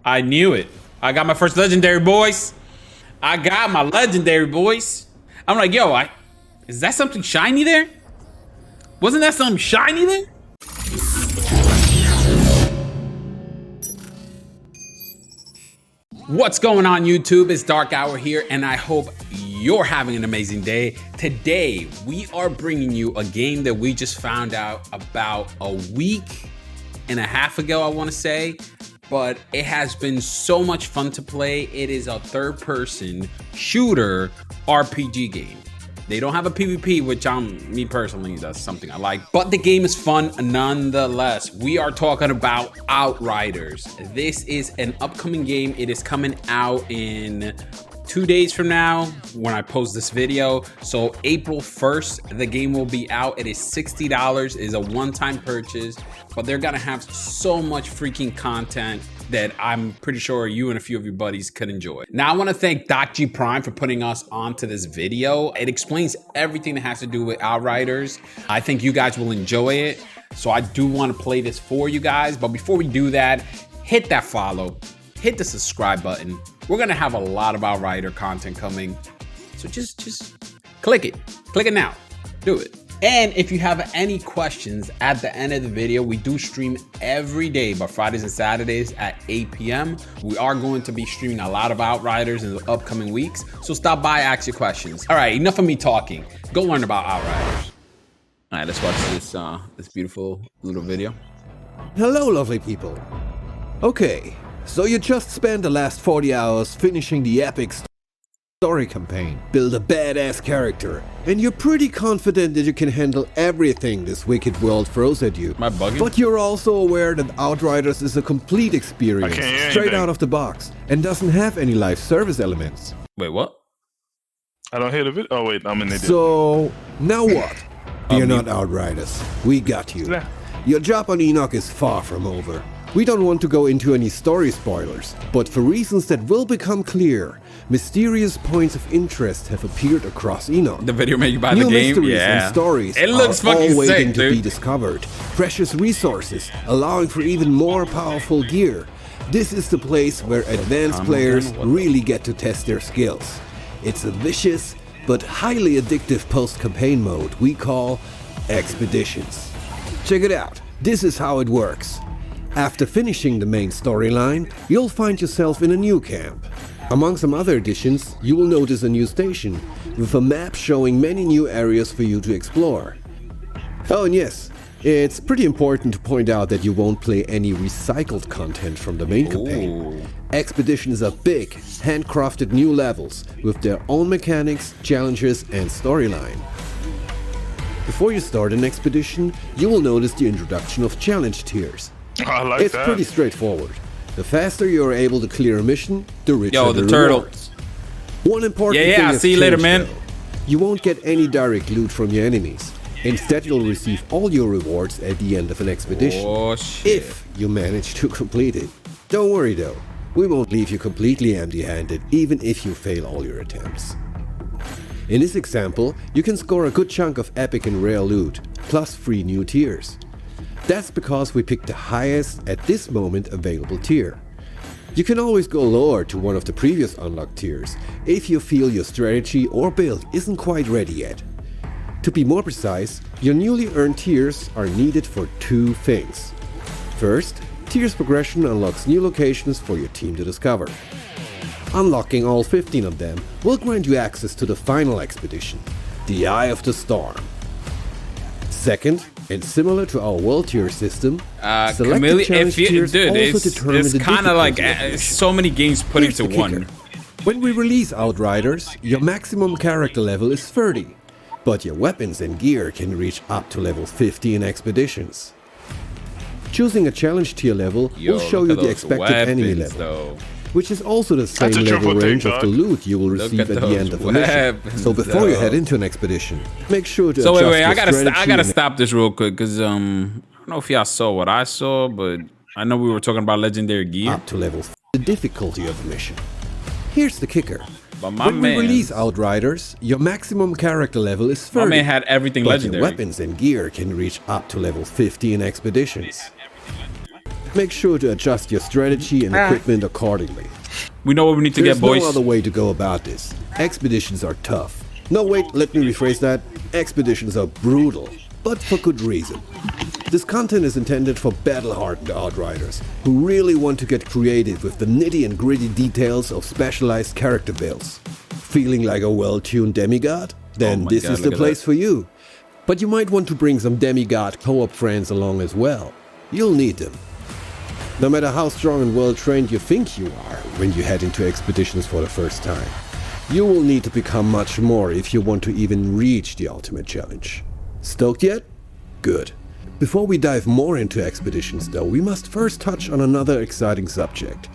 I knew it. I got my first legendary, boys. I got my legendary, boys. I'm like, yo, is that something shiny there? Wasn't that something shiny there? What's going on, YouTube? It's Darkhour here, and I hope you're having an amazing day. Today, we are bringing you a game that we just found out about a week and a half ago, I want to say. But it has been so much fun to play. It is a third-person shooter RPG game. They don't have a PvP, which me personally, that's something I like. But the game is fun nonetheless. We are talking about Outriders. This is an upcoming game. It is coming out in 2 days from now when I post this video. So April 1st, the game will be out. It is $60. It is a one-time purchase, but they're gonna have so much freaking content that I'm pretty sure you and a few of your buddies could enjoy. Now I wanna thank Doc Prime for putting us onto this video. It explains everything that has to do with Outriders. I think you guys will enjoy it. So I do wanna play this for you guys, but before we do that, hit that follow, hit the subscribe button. We're gonna have a lot of Outrider content coming. So just click it now, do it. And if you have any questions at the end of the video, we do stream every day, but Fridays and Saturdays at 8 p.m. We are going to be streaming a lot of Outriders in the upcoming weeks. So stop by, ask your questions. All right, enough of me talking. Go learn about Outriders. All right, let's watch this beautiful little video. Hello, lovely people. Okay, so you just spent the last 40 hours finishing the epic story campaign, build a badass character, and you're pretty confident that you can handle everything this wicked world throws at you. Am I bugging? But you're also aware that Outriders is a complete experience, straight out of the box, and doesn't have any live service elements. Wait, what? I don't hear the video. Oh wait, I'm an idiot. So, now what? You're not Outriders. We got you. Nah. Your job on Enoch is far from over. We don't want to go into any story spoilers, but for reasons that will become clear, mysterious points of interest have appeared across Enoch. The video made you buy the New game? mysteries Yeah. and stories It looks are fucking all waiting sick, to dude. be discovered. Precious resources, allowing for even more powerful gear. This is the place where advanced players really get to test their skills. It's a vicious but highly addictive post-campaign mode we call Expeditions. Check it out. This is how it works. After finishing the main storyline, you'll find yourself in a new camp. Among some other additions, you will notice a new station, with a map showing many new areas for you to explore. Oh, and yes, it's pretty important to point out that you won't play any recycled content from the main campaign. Expeditions are big, handcrafted new levels, with their own mechanics, challenges, and storyline. Before you start an expedition, you will notice the introduction of challenge tiers. I like It's that. pretty straightforward. The faster you are able to clear a mission, the richer the the turtle. rewards. One important thing Yeah, has see you later, changed, man. though. You won't get any direct loot from your enemies. Instead, you'll receive all your rewards at the end of an expedition, Oh, shit. if you manage to complete it. Don't worry though, we won't leave you completely empty-handed, even if you fail all your attempts. In this example, you can score a good chunk of epic and rare loot, plus 3 new tiers. That's because we picked the highest at this moment available tier. You can always go lower to one of the previous unlocked tiers if you feel your strategy or build isn't quite ready yet. To be more precise, your newly earned tiers are needed for 2 things. First, tiers progression unlocks new locations for your team to discover. Unlocking all 15 of them will grant you access to the final expedition, the Eye of the Storm. Second, and similar to our world tier system, selected challenge tiers also determine it's the kind of like difficulty of the mission. so many games put Here's into the one. kicker. When we release Outriders, your maximum character level is 30, but your weapons and gear can reach up to level 50 in expeditions. Choosing a challenge tier level will show you the expected enemy level, which is also the same level range of the loot you will receive at the end of a mission. So before you head into an expedition, make sure to adjust wait, your I gotta strategy stop this real quick because I don't know if y'all saw what I saw, but I know we were talking about legendary gear. up to level 50, the difficulty of the mission. Here's the kicker. But my When we man, release Outriders, your maximum character level is 30. my man had everything but legendary. your weapons and gear can reach up to level 50 in expeditions. Make sure to adjust your strategy and equipment accordingly. We know what we need to There's get, boys. no other way to go about this. Expeditions are tough. No, wait, let me rephrase that. Expeditions are brutal, but for good reason. This content is intended for battle-hardened Outriders who really want to get creative with the nitty and gritty details of specialized character builds. Feeling like a well-tuned demigod? Then this is the place for you. But you might want to bring some demigod co-op friends along as well. You'll need them. No matter how strong and well-trained you think you are when you head into expeditions for the first time, you will need to become much more if you want to even reach the ultimate challenge. Stoked yet? Good. Before we dive more into expeditions though, we must first touch on another exciting subject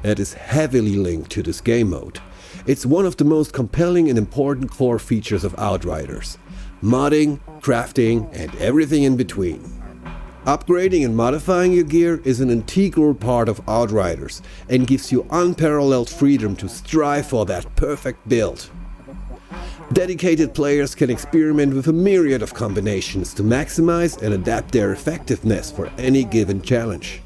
that is heavily linked to this game mode. It's one of the most compelling and important core features of Outriders: modding, crafting, and everything in between. Upgrading and modifying your gear is an integral part of Outriders and gives you unparalleled freedom to strive for that perfect build. Dedicated players can experiment with a myriad of combinations to maximize and adapt their effectiveness for any given challenge.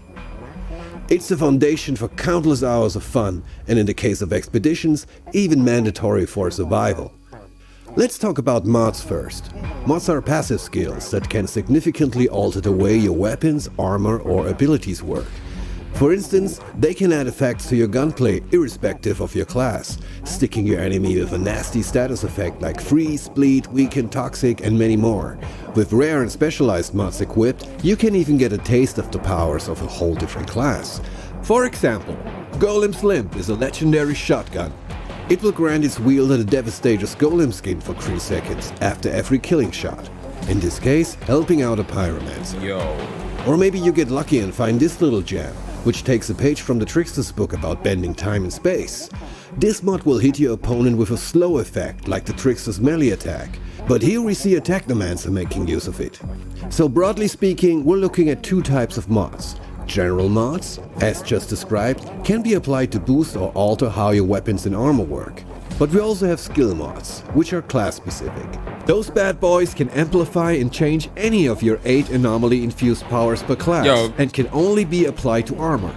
It's the foundation for countless hours of fun, and in the case of expeditions, even mandatory for survival. Let's talk about mods first. Mods are passive skills that can significantly alter the way your weapons, armor, or abilities work. For instance, they can add effects to your gunplay irrespective of your class, sticking your enemy with a nasty status effect like freeze, bleed, weaken, toxic, and many more. With rare and specialized mods equipped, you can even get a taste of the powers of a whole different class. For example, Golem's Limp is a legendary shotgun. It will grant its wielder the Devastator's Golem skin for 3 seconds after every killing shot. In this case, helping out a pyromancer. Yo. Or maybe you get lucky and find this little gem, which takes a page from the Trickster's book about bending time and space. This mod will hit your opponent with a slow effect, like the Trickster's melee attack. But here we see a Technomancer making use of it. So broadly speaking, we're looking at 2 types of mods. General mods, as just described, can be applied to boost or alter how your weapons and armor work. But we also have skill mods, which are class specific. Those bad boys can amplify and change any of your 8 anomaly-infused powers per class, and can only be applied to armor.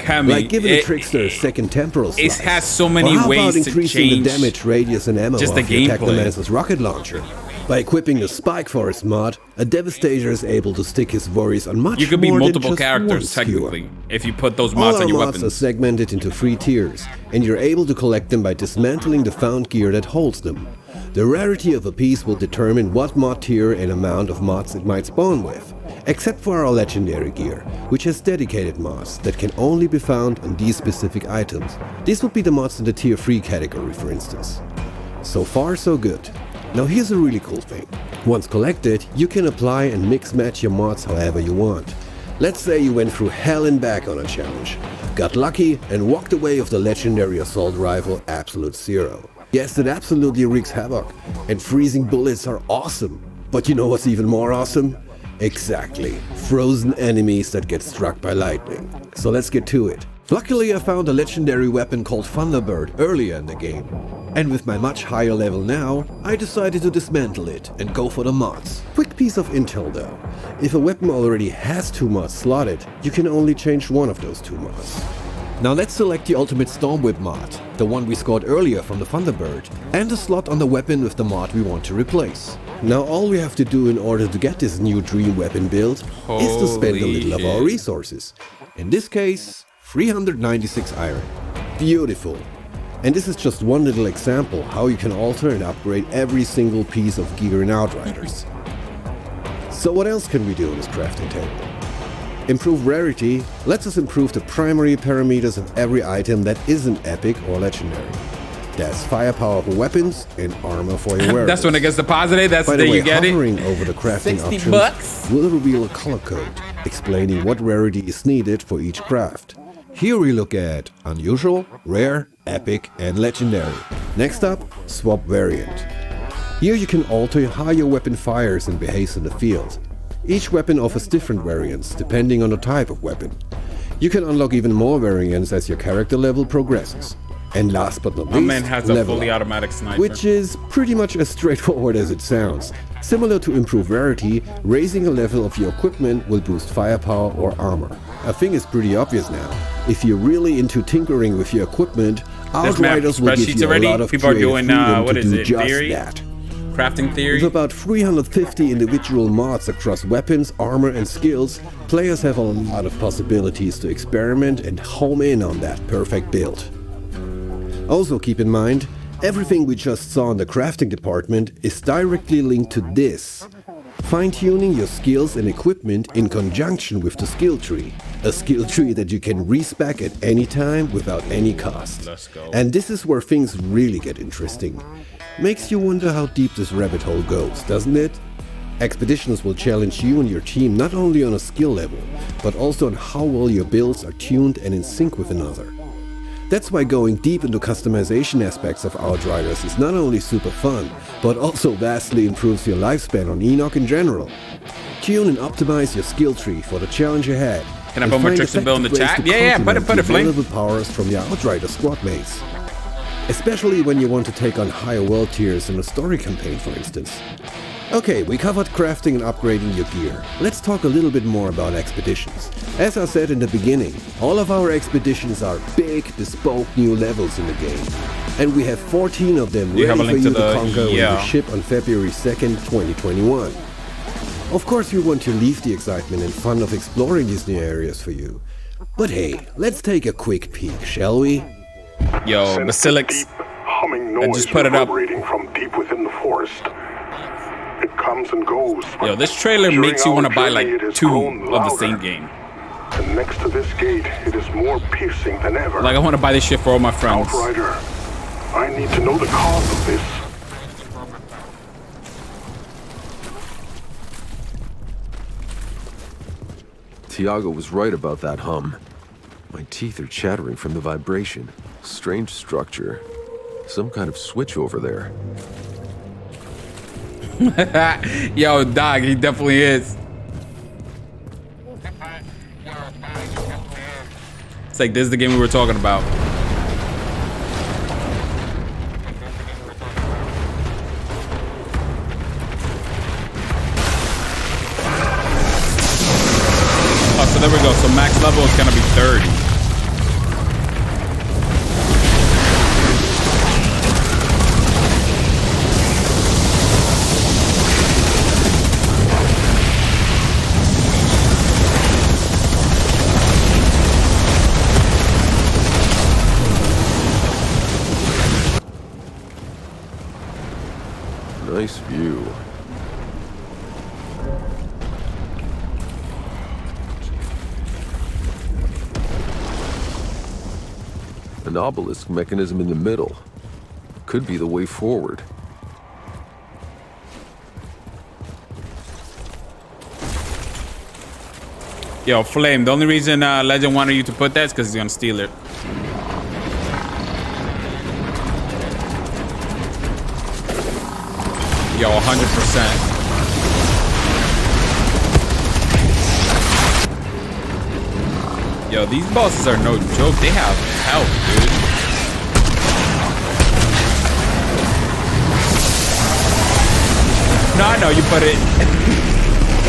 Like giving a Trickster a second temporal slice. It has so many ways to increasing change the damage, radius, and ammo just of the your gameplay. Technomancer's rocket launcher. By equipping the Spike Forest mod, a Devastator is able to stick his worries on much more. You could be than multiple just characters one skewer. technically if you put those All mods our on your mods weapons. are segmented into 3 tiers, and you're able to collect them by dismantling the found gear that holds them. The rarity of a piece will determine what mod tier and amount of mods it might spawn with, except for our legendary gear, which has dedicated mods that can only be found on these specific items. These would be the mods in the tier 3 category, for instance. So far, so good. Now here's a really cool thing. Once collected, you can apply and mix-match your mods however you want. Let's say you went through hell and back on a challenge, got lucky and walked away with the legendary assault rifle Absolute Zero. Yes, it absolutely wreaks havoc, and freezing bullets are awesome. But you know what's even more awesome? Exactly, frozen enemies that get struck by lightning. So let's get to it. Luckily I found a legendary weapon called Thunderbird earlier in the game. And with my much higher level now, I decided to dismantle it and go for the mods. Quick piece of intel though. If a weapon already has 2 mods slotted, you can only change one of those 2 mods. Now let's select the Ultimate Stormwhip mod, the one we scored earlier from the Thunderbird, and a slot on the weapon with the mod we want to replace. Now all we have to do in order to get this new dream weapon build is to spend a little of our resources. In this case, 396 iron. Beautiful. And this is just one little example how you can alter and upgrade every single piece of gear in Outriders. So what else can we do in this crafting table? Improve rarity lets us improve the primary parameters of every item that isn't epic or legendary. That's firepower for weapons and armor for your wearables. That's when it gets deposited. That's By the the day way, you get it. hovering over the crafting options $60 will reveal a color code explaining what rarity is needed for each craft. Here we look at unusual, rare, epic, and legendary. Next up, swap variant. Here you can alter how your weapon fires and behaves in the field. Each weapon offers different variants depending on the type of weapon. You can unlock even more variants as your character level progresses. And last but not My least, man has a level fully up, automatic sniper. which is pretty much as straightforward as it sounds. Similar to improved rarity, raising a level of your equipment will boost firepower or armor. I think it's pretty obvious now. If you're really into tinkering with your equipment, Outriders will give you a lot of people are creative doing freedom what to is do it, just theory? that. Crafting theory. With about 350 individual mods across weapons, armor and skills, players have a lot of possibilities to experiment and home in on that perfect build. Also keep in mind, everything we just saw in the crafting department is directly linked to this. Fine-tuning your skills and equipment in conjunction with the skill tree. A skill tree that you can respec at any time without any cost. Let's go. And this is where things really get interesting. Makes you wonder how deep this rabbit hole goes, doesn't it? Expeditions will challenge you and your team not only on a skill level, but also on how well your builds are tuned and in sync with another. That's why going deep into customization aspects of Outriders is not only super fun, but also vastly improves your lifespan on Enoch in general. Tune and optimize your skill tree for the challenge ahead. Can I put my tricks and build in the chat? Yeah, put it, Flame. Available powers from your Outrider squad mates. Especially when you want to take on higher world tiers in a story campaign, for instance. Okay, we covered crafting and upgrading your gear. Let's talk a little bit more about expeditions. As I said in the beginning, all of our expeditions are big, bespoke new levels in the game. And we have 14 of them ready for you to conquer when you ship on February 2nd, 2021. Of course you want to leave the excitement and fun of exploring these new areas for you. But hey, let's take a quick peek, shall we? Yo, Basilix, I just put it up. From deep within the forest. It comes and goes. Yo, this trailer makes you want to buy like 2 of the same game. And next to this gate, it is more piercing than ever. Like I want to buy this shit for all my friends. Outrider, I need to know the cause of this. Tiago was right about that hum. My teeth are chattering from the vibration. Strange structure. Some kind of switch over there. Yo, dog, he definitely is. It's like this is the game we were talking about. Oh, so there we go. So max level is gonna be 30. Nice view. An obelisk mechanism in the middle. Could be the way forward. Yo, Flame, the only reason Legend wanted you to put that is because he's gonna steal it. Yo, 100%. Yo, these bosses are no joke. They have health, dude. No, I know you put it.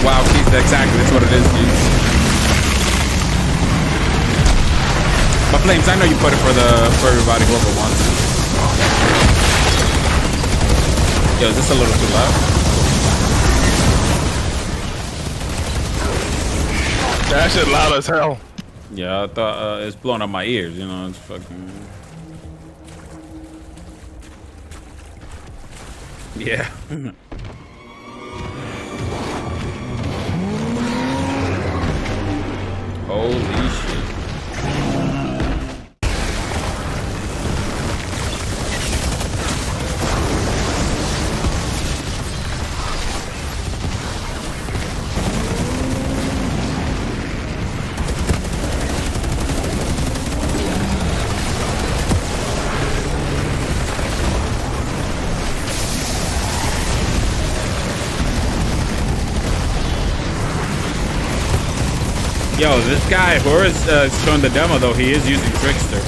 Wow, geez, exactly. That's what it is, dude. But Flames, I know you put it for everybody whoever wants. Yo, is this a little too loud? That shit loud as hell. Yeah, I thought it's blowing up my ears, you know, it's fucking... Yeah. Holy shit. Yo, this guy, who is showing the demo though, he is using Trickster.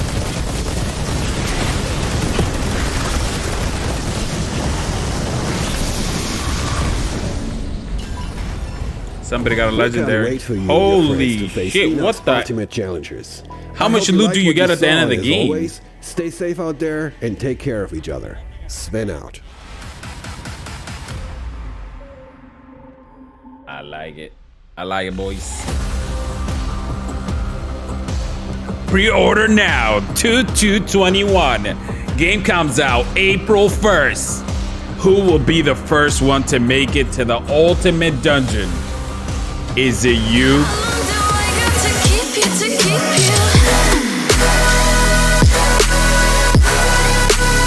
Somebody got a We can't legendary. wait for you and your friends Holy to face shit, what Enoch's the? ultimate challengers. How I much hope you loot like do you what get at the end of saw, the as game? Always, stay safe out there and take care of each other. Sven out. I like it. I like it, boys. Pre-order now, 2/2/21. Game comes out April 1st. Who will be the first one to make it to the ultimate dungeon? Is it you? How long do I got to keep you together?